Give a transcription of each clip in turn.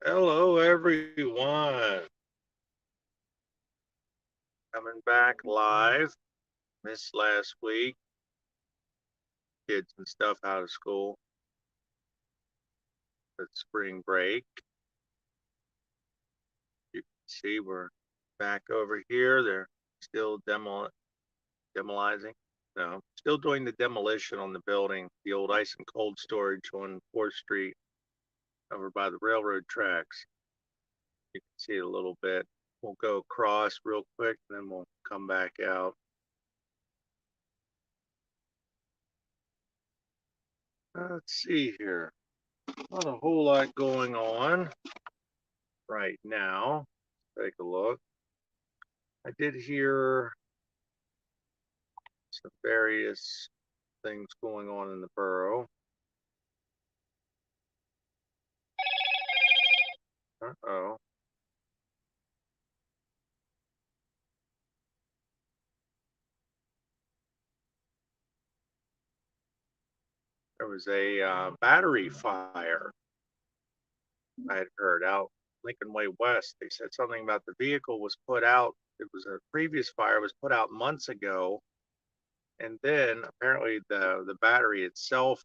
Hello, everyone. Coming back live. Missed last week. Kids and stuff out of school. It's spring break. You can see we're back over here. They're still demolizing. No, still doing the demolition on the building, the old ice and cold storage on 4th Street over by the railroad tracks. You can see it a little bit. We'll go across real quick, and then we'll come back out. Let's see here. Not a whole lot going on right now. Take a look. I did hear some various things going on in the borough. Uh-oh. There was a battery fire I had heard out Lincoln Way West. They said something about the vehicle was put out. It was a previous fire was put out months ago. And then apparently the battery itself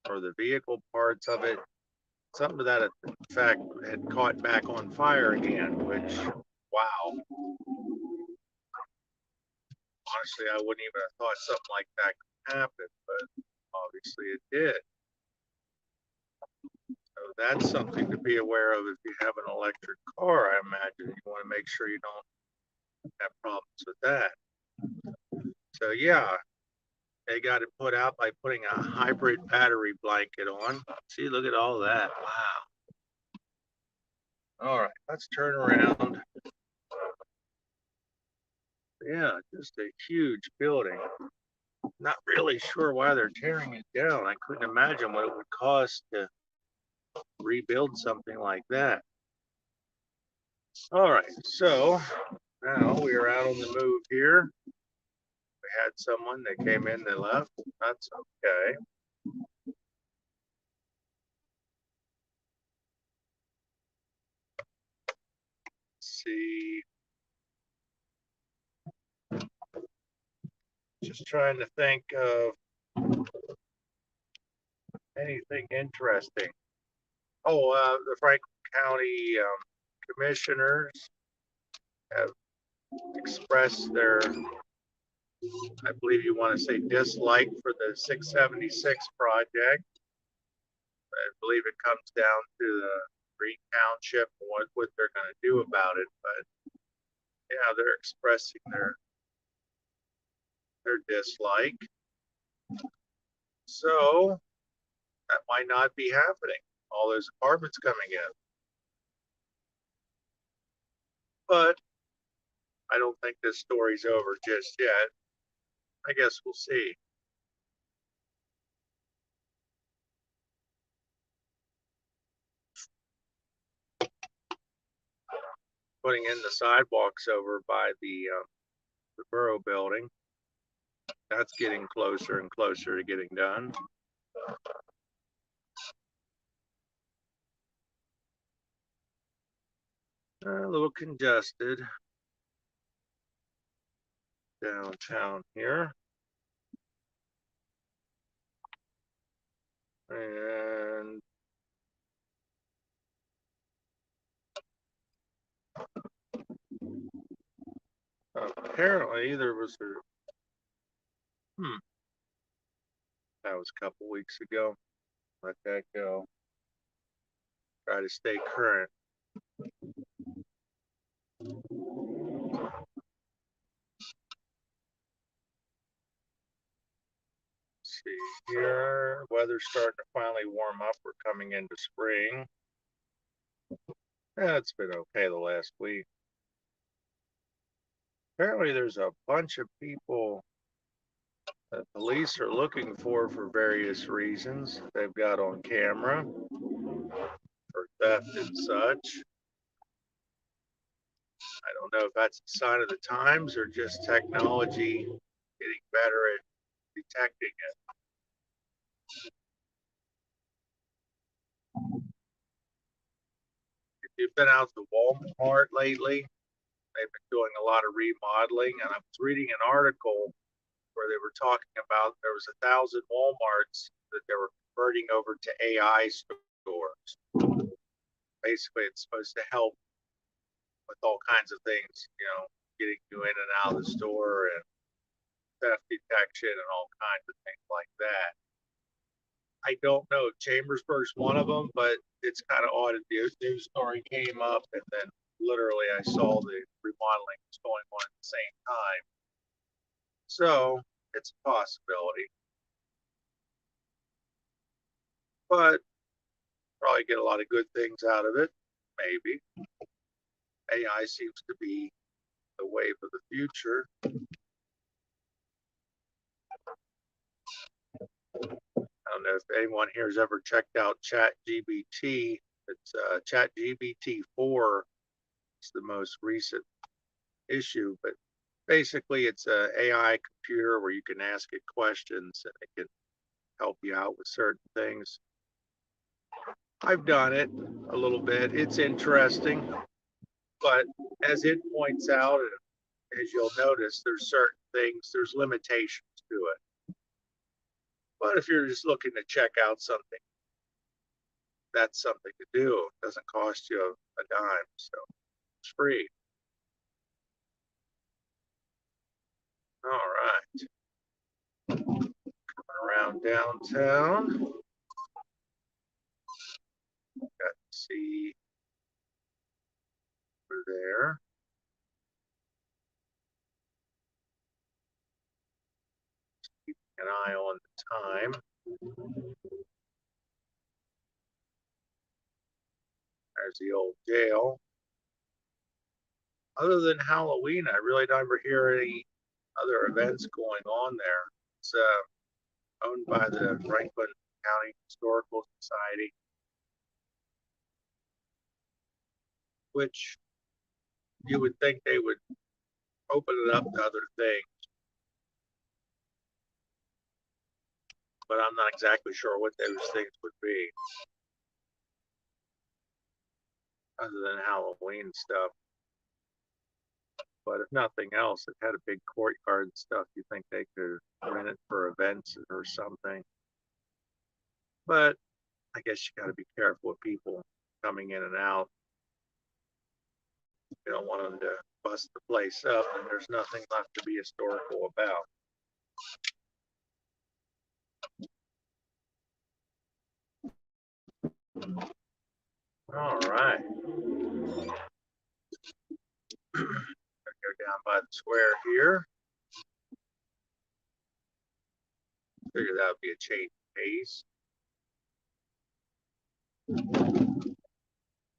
or the vehicle parts of it, something to that effect, had caught back on fire again, which, wow. Honestly, I wouldn't even have thought something like that could happen, but obviously it did. So that's something to be aware of if you have an electric car, I imagine. You want to make sure you don't have problems with that. So yeah, they got it put out by putting a hybrid battery blanket on. See, look at all that. Wow. All right, let's turn around. Yeah, just a huge building. Not really sure why they're tearing it down. I couldn't imagine what it would cost to rebuild something like that. All right, so now we are out on the move here. We had someone that came in, they left. That's okay. Let's see. Just trying to think of anything interesting. Oh, the Franklin County commissioners have expressed their, I believe you want to say, dislike for the 676 project. I believe it comes down to the Green Township and what they're going to do about it. But yeah, they're expressing their dislike. So that might not be happening. All those apartments coming in. But I don't think this story's over just yet. I guess we'll see. Putting in the sidewalks over by the borough building. That's getting closer and closer to getting done. A little congested downtown here. And apparently there was that was a couple weeks ago. Let that go. Try to stay current. See here, weather's starting to finally warm up. We're coming into spring. Yeah, it's been okay the last week. Apparently there's a bunch of people that police are looking for various reasons. They've got on camera for theft and such. I don't know if that's a sign of the times or just technology getting better at detecting it. you've been out to Walmart lately. They've been doing a lot of remodeling, and I was reading an article where they were talking about there was 1,000 Walmarts that they were converting over to AI stores. Basically, it's supposed to help with all kinds of things, getting you in and out of the store and theft detection and all kinds of things like that. I don't know if Chambersburg's one of them, but it's kind of odd. The news story came up, and then literally I saw the remodeling was going on at the same time. So it's a possibility, but probably get a lot of good things out of it. Maybe AI seems to be the wave of the future. I don't know if anyone here has ever checked out ChatGPT. It's ChatGPT 4. It's the most recent issue, but basically it's a AI computer where you can ask it questions and it can help you out with certain things. I've done it a little bit. It's interesting, but as it points out, as you'll notice, there's certain things, there's limitations to it. But if you're just looking to check out something, that's something to do. It doesn't cost you a dime, so it's free. All right. Around downtown. Got to see over there. Keeping an eye on the time. There's the old jail. Other than Halloween, I really never hear any other events going on there. It's owned by the Franklin County Historical Society, which you would think they would open it up to other things, but I'm not exactly sure what those things would be other than Halloween stuff. But if nothing else, it had a big courtyard and stuff. You think they could rent it for events or something. But I guess you got to be careful with people coming in and out. You don't want them to bust the place up, and there's nothing left to be historical about. All right. Go down by the square here. Figure that would be a change of pace.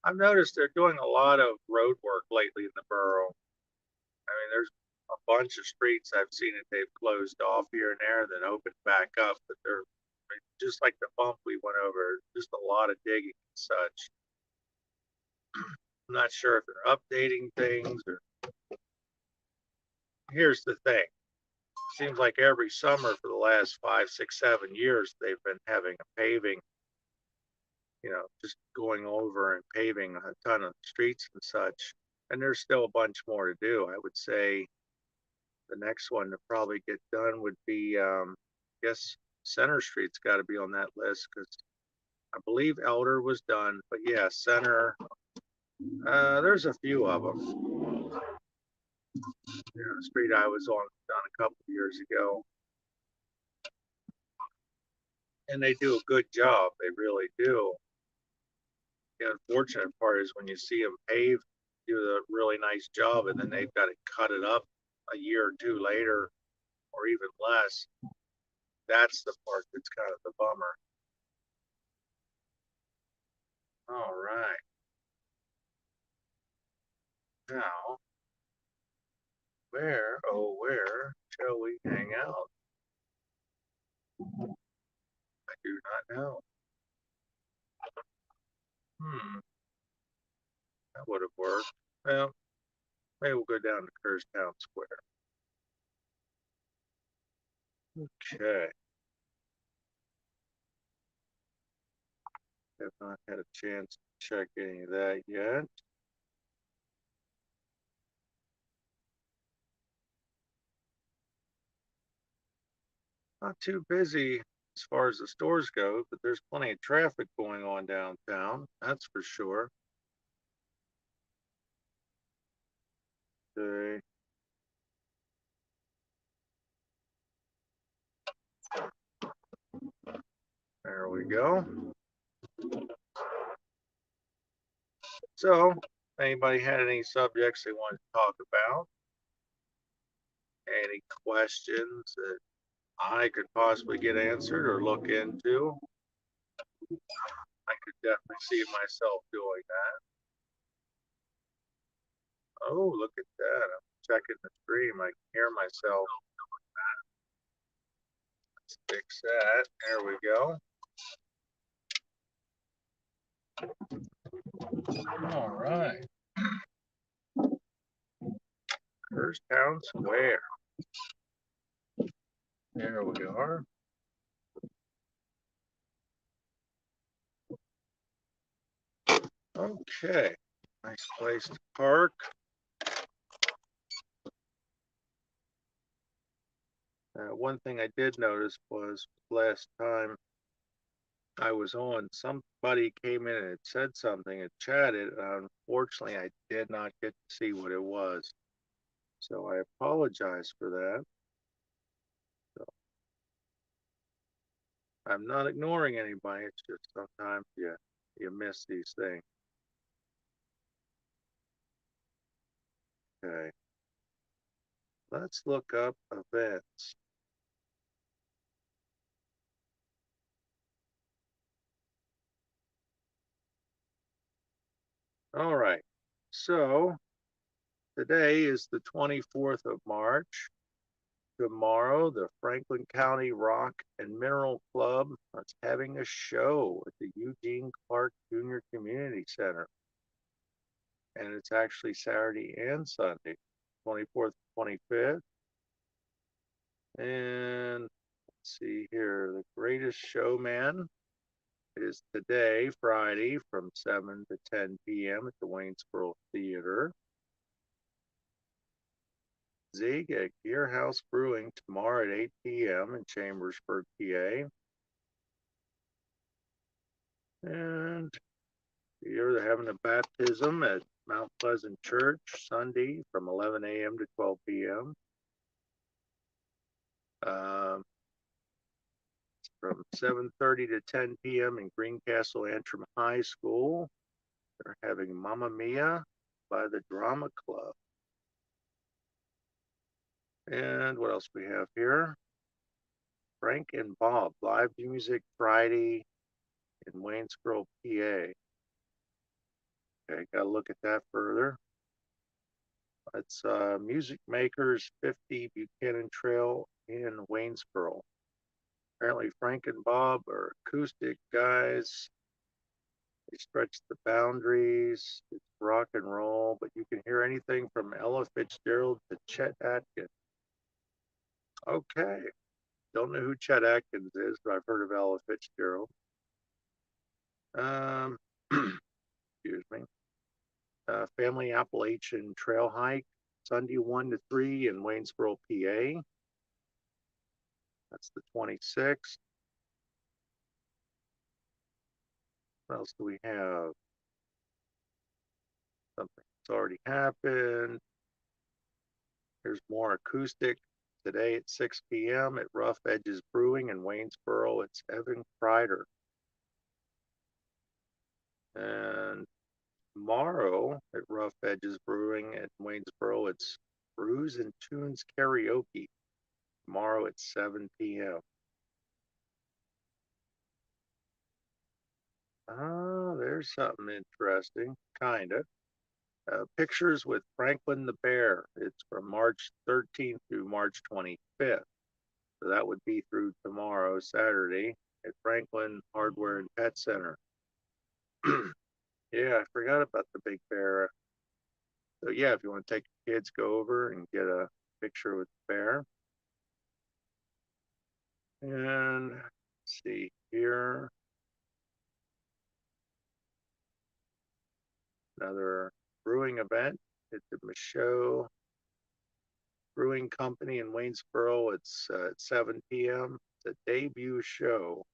I've noticed they're doing a lot of road work lately in the borough. I mean, there's a bunch of streets I've seen that they've closed off here and there, then opened back up, but they're just like the bump we went over, just a lot of digging and such. I'm not sure if they're updating things or. Here's the thing. Seems like every summer for the last 5, 6, 7 years, they've been having a paving, just going over and paving a ton of streets and such. And there's still a bunch more to do. I would say the next one to probably get done would be, I guess, Center Street's got to be on that list because I believe Elder was done. But yeah, Center, there's a few of them. The street I was on done a couple of years ago. And they do a good job. They really do. The unfortunate part is when you see them pave, do a really nice job, and then they've got to cut it up a year or two later, or even less. That's the part that's kind of the bummer. All right. Now, where shall we hang out? I do not know. That would have worked. Well, maybe we'll go down to Kerstown Square. Okay. Have not had a chance to check any of that yet. Not too busy as far as the stores go, but there's plenty of traffic going on downtown. That's for sure. Okay, there we go. So, anybody had any subjects they wanted to talk about? Any questions that I could possibly get answered or look into? I could definitely see myself doing that. Oh, look at that. I'm checking the stream. I can hear myself. Let's fix that. There we go. All right. Town Square. There we are. Okay. Nice place to park. One thing I did notice was last time I was on, somebody came in and said something and chatted. Unfortunately, I did not get to see what it was. So I apologize for that. So I'm not ignoring anybody. It's just sometimes you miss these things. Okay. Let's look up events. All right. So today is the 24th of March. Tomorrow, the Franklin County Rock and Mineral Club is having a show at the Eugene Clark Jr. Community Center. And it's actually Saturday and Sunday, 24th, 25th. And let's see here, The Greatest Showman is today, Friday, from 7 to 10 p.m. at the Waynesboro Theater. Zig at Gear House Brewing tomorrow at 8 p.m. in Chambersburg, PA. And here they're having a baptism at Mount Pleasant Church Sunday from 11 a.m. to 12 p.m. From 7:30 to 10 p.m. in Greencastle Antrim High School. They're having Mamma Mia by the Drama Club. And what else we have here? Frank and Bob, live music Friday in Waynesboro, PA. Okay, got to look at that further. It's Music Makers 50 Buchanan Trail in Waynesboro. Apparently, Frank and Bob are acoustic guys. They stretch the boundaries. It's rock and roll, but you can hear anything from Ella Fitzgerald to Chet Atkins. Okay. Don't know who Chet Atkins is, but I've heard of Ella Fitzgerald. Excuse me. Family Appalachian Trail Hike, Sunday 1 to 3 in Waynesboro, PA. That's the 26th. What else do we have? Something that's already happened. There's more acoustic today at 6 p.m. at Rough Edges Brewing in Waynesboro. It's Evan Kreider. And tomorrow at Rough Edges Brewing at Waynesboro, it's Brews and Tunes Karaoke. Tomorrow at 7 p.m. Ah, there's something interesting, kind of. Pictures with Franklin the Bear. It's from March 13th through March 25th. So that would be through tomorrow, Saturday, at Franklin Hardware and Pet Center. Yeah, I forgot about the big bear. So yeah, if you want to take your kids, go over and get a picture with the bear. And let's see here. Another brewing event at the Michaud Brewing Company in Waynesboro. It's at 7 p.m. It's a debut show.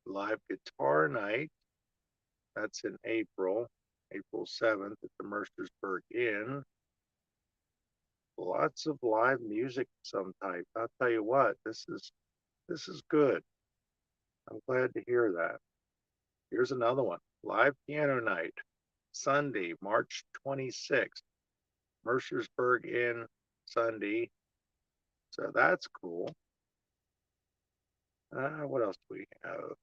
Live guitar night. That's in April 7th at the Mercersburg Inn. Lots of live music of some type. I'll tell you what, this is good. I'm glad to hear that. Here's another one. Live piano night. Sunday, March 26th. Mercersburg Inn Sunday. So that's cool. What else do we have?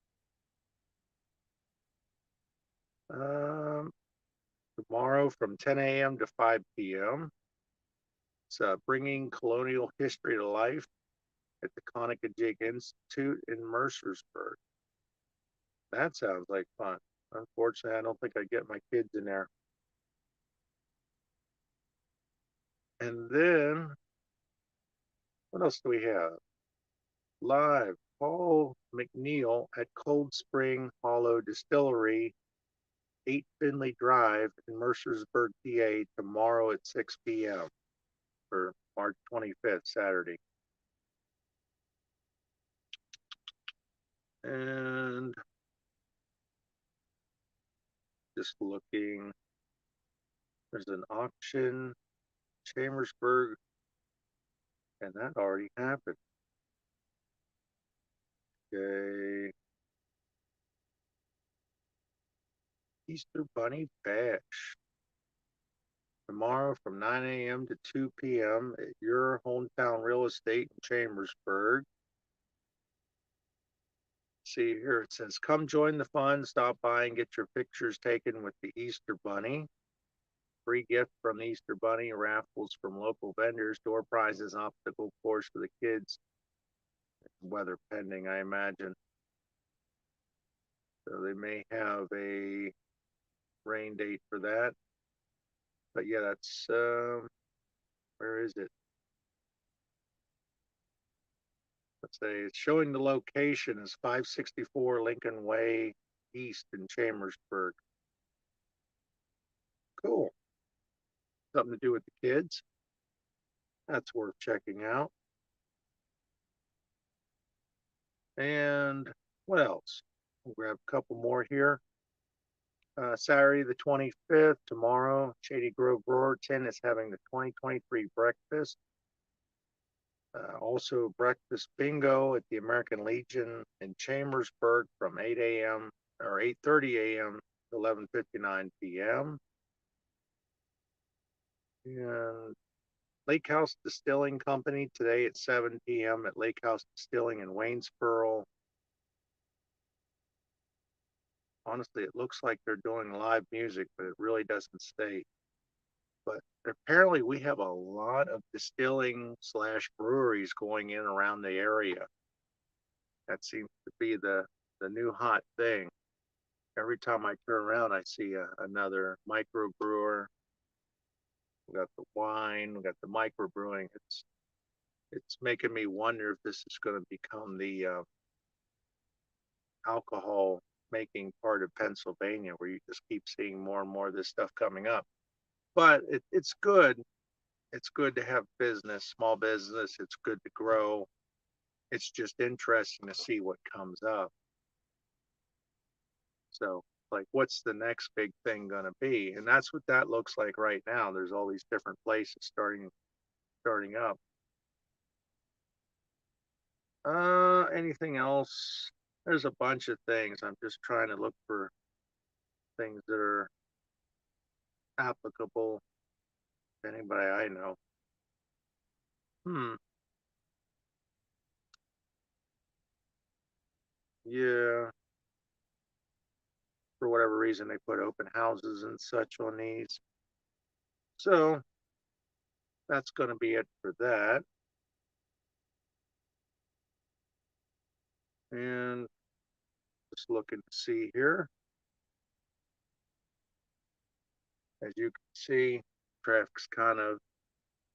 Tomorrow from 10 a.m. to 5 p.m. It's Bringing Colonial History to Life at the Conica-Jig Institute in Mercersburg. That sounds like fun. Unfortunately, I don't think I get my kids in there. And then, what else do we have? Live, Paul McNeil at Cold Spring Hollow Distillery, 8 Finley Drive in Mercersburg, PA, tomorrow at 6 p.m. for March 25th, Saturday. And just looking, there's an auction, Chambersburg, and that already happened. Okay. Easter Bunny Bash. Tomorrow from 9 a.m. to 2 p.m. at your hometown real estate in Chambersburg. See here, it says, come join the fun, stop by and get your pictures taken with the Easter Bunny. Free gift from the Easter Bunny, raffles from local vendors, door prizes, obstacle course for the kids. Weather pending, I imagine. So they may have a rain date for that. But yeah, that's, where is it? Let's say it's showing the location is 564 Lincoln Way East in Chambersburg. Cool. Something to do with the kids. That's worth checking out. And what else? We'll grab a couple more here. Saturday the 25th, tomorrow, Shady Grove Brewerton is having the 2023 breakfast. Also breakfast bingo at the American Legion in Chambersburg from 8 a.m. or 8:30 a.m. to 11:59 p.m. And Lake House Distilling Company today at 7 p.m. at Lake House Distilling in Waynesboro. Honestly, it looks like they're doing live music, but it really doesn't state. But apparently we have a lot of distilling / breweries going in around the area. That seems to be the new hot thing. Every time I turn around, I see another microbrewer. We got the wine, we got the microbrewing. It's making me wonder if this is going to become the alcohol making part of Pennsylvania, where you just keep seeing more and more of this stuff coming up. But it's good. It's good to have business, small business. It's good to grow. It's just interesting to see what comes up. So, like, what's the next big thing going to be? And that's what that looks like right now. There's all these different places starting up. Anything else? There's a bunch of things. I'm just trying to look for things that are applicable to anybody I know. Yeah. For whatever reason, they put open houses and such on these. So that's going to be it for that. And just looking to see here. As you can see, traffic's kind of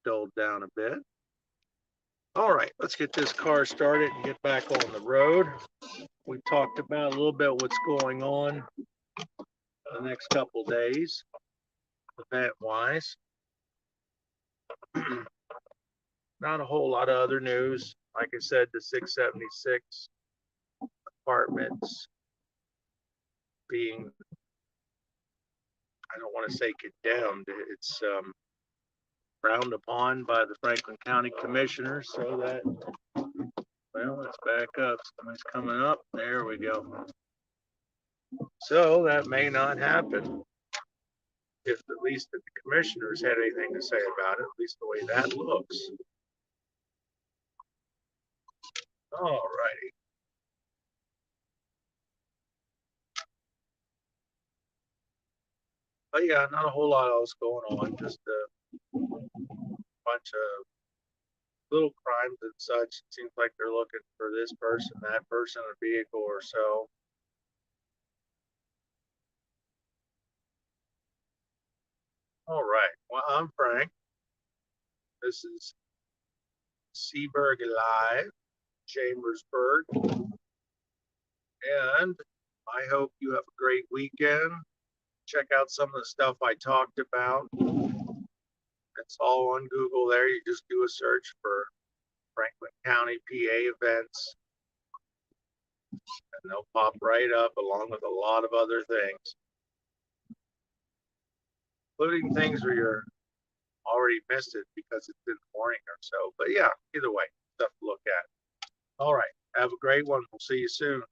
dulled down a bit. All right, let's get this car started and get back on the road. We talked about a little bit what's going on the next couple days, event-wise. Not a whole lot of other news. Like I said, the 676 apartments being, I don't want to say condemned, it's frowned upon by the Franklin County Commissioners, so that, well, let's back up. Somebody's coming up. There we go. So that may not happen if at least the commissioners had anything to say about it, at least the way that looks. All righty. But yeah, not a whole lot else going on, just a bunch of little crimes and such. It seems like they're looking for this person, that person, a vehicle or so. All right. Well, I'm Frank. This is Seaburg Live, Chambersburg, and I hope you have a great weekend. Check out some of the stuff I talked about. It's all on Google there. You just do a search for Franklin County PA events, and they'll pop right up along with a lot of other things, including things where you're already missed it because it's in the morning or so. But yeah, either way, stuff to look at. All right. Have a great one. We'll see you soon.